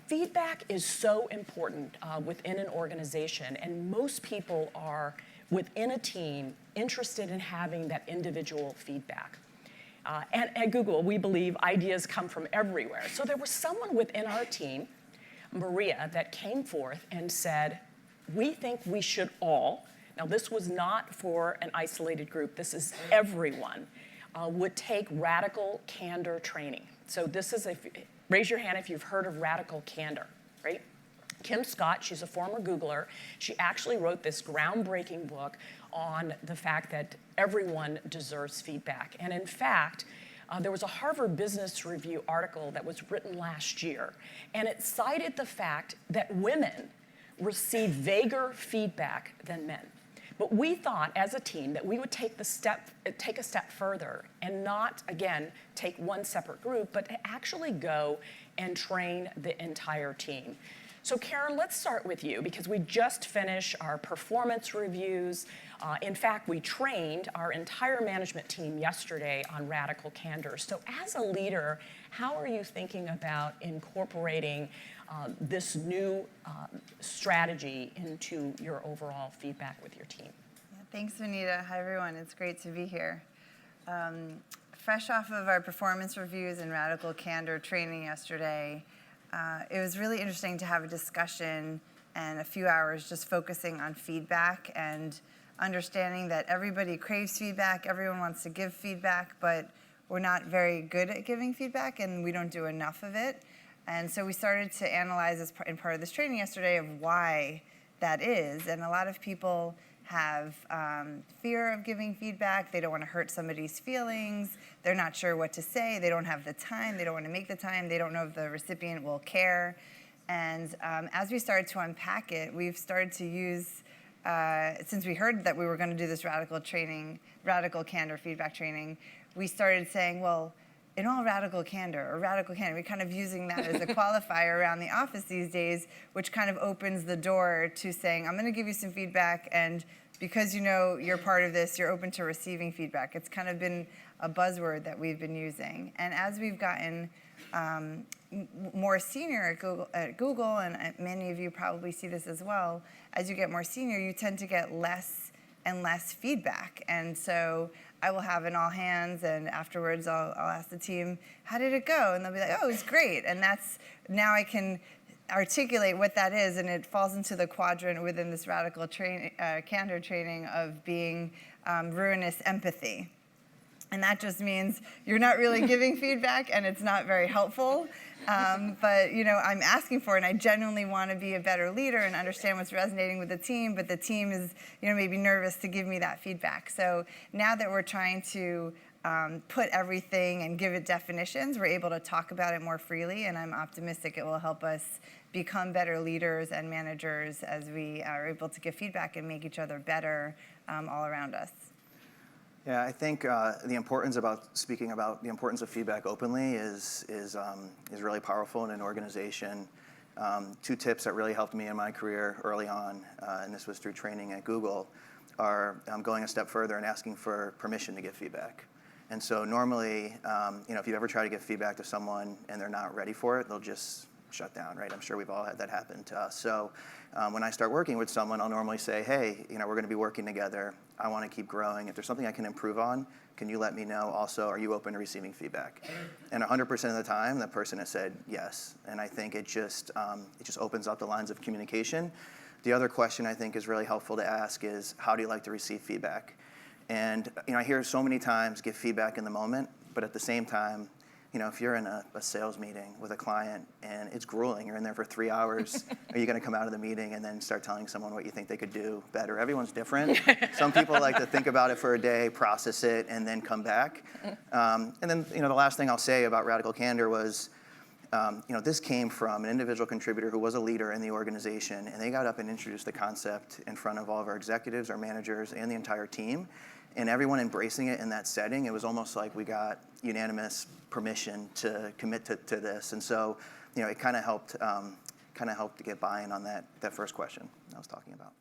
Feedback is so important within an organization, and most people are, within a team, interested in having that individual feedback. And at Google, we believe ideas come from everywhere. So there was someone within our team, Maria, that came forth and said, we think we should all, now this was not for an isolated group, this is everyone, would take radical candor training. So this is, raise your hand if you've heard of radical candor, right? Kim Scott, she's a former Googler. She actually wrote this groundbreaking book on the fact that everyone deserves feedback. And in fact, there was a Harvard Business Review article that was written last year, and it cited the fact that women receive vaguer feedback than men. But we thought, as a team, that we would take a step further and not, again, take one separate group, but to actually go and train the entire team. So Karen, let's start with you, because we just finished our performance reviews. In fact, we trained our entire management team yesterday on radical candor. So as a leader, how are you thinking about incorporating this new strategy into your overall feedback with your team? Yeah, thanks, Bonita. Hi, everyone. It's great to be here. Fresh off of our performance reviews and radical candor training yesterday, it was really interesting to have a discussion and a few hours just focusing on feedback and understanding that everybody craves feedback, everyone wants to give feedback, but we're not very good at giving feedback and we don't do enough of it. And so we started to analyze as in part of this training yesterday of why that is. And a lot of people have fear of giving feedback. They don't want to hurt somebody's feelings. They're not sure what to say. They don't have the time. They don't want to make the time. They don't know if the recipient will care. And as we started to unpack it, we've started to use, since we heard that we were going to do this radical candor feedback training, we started saying, well, in all radical candor, we're kind of using that as a qualifier around the office these days, which kind of opens the door to saying, I'm going to give you some feedback, and because you know you're part of this, you're open to receiving feedback. It's kind of been a buzzword that we've been using. And as we've gotten more senior at Google, and many of you probably see this as well, as you get more senior, you tend to get less and less feedback. And so I will have an all hands, and afterwards I'll ask the team, how did it go? And they'll be like, oh, it was great. And that's, now I can articulate what that is, and it falls into the quadrant within this radical candor training of being ruinous empathy. And that just means you're not really giving feedback and it's not very helpful. But you know, I'm asking for it, and I genuinely want to be a better leader and understand what's resonating with the team, but the team is, you know, maybe nervous to give me that feedback. So now that we're trying to put everything and give it definitions, we're able to talk about it more freely, and I'm optimistic it will help us become better leaders and managers as we are able to give feedback and make each other better all around us. Yeah, I think the importance about speaking about the importance of feedback openly is really powerful in an organization. Two tips that really helped me in my career early on, and this was through training at Google, are going a step further and asking for permission to give feedback. And so normally, you know, if you ever try to give feedback to someone and they're not ready for it, they'll just shut down, right? I'm sure we've all had that happen to us. So when I start working with someone, I'll normally say, hey, you know, we're going to be working together. I want to keep growing. If there's something I can improve on, can you let me know? Also, are you open to receiving feedback? And 100% of the time, that person has said yes. And I think it just opens up the lines of communication. The other question I think is really helpful to ask is, how do you like to receive feedback? And you know, I hear so many times give feedback in the moment, but at the same time, you know, if you're in a sales meeting with a client and it's grueling, you're in there for 3 hours, are you going to come out of the meeting and then start telling someone what you think they could do better? Everyone's different. Some people like to think about it for a day, process it, and then come back. And then, you know, the last thing I'll say about radical candor was, you know, this came from an individual contributor who was a leader in the organization, and they got up and introduced the concept in front of all of our executives, our managers, and the entire team. And everyone embracing it in that setting, it was almost like we got unanimous permission to commit to this. And so, you know, it kind of helped to get buy-in on that first question I was talking about.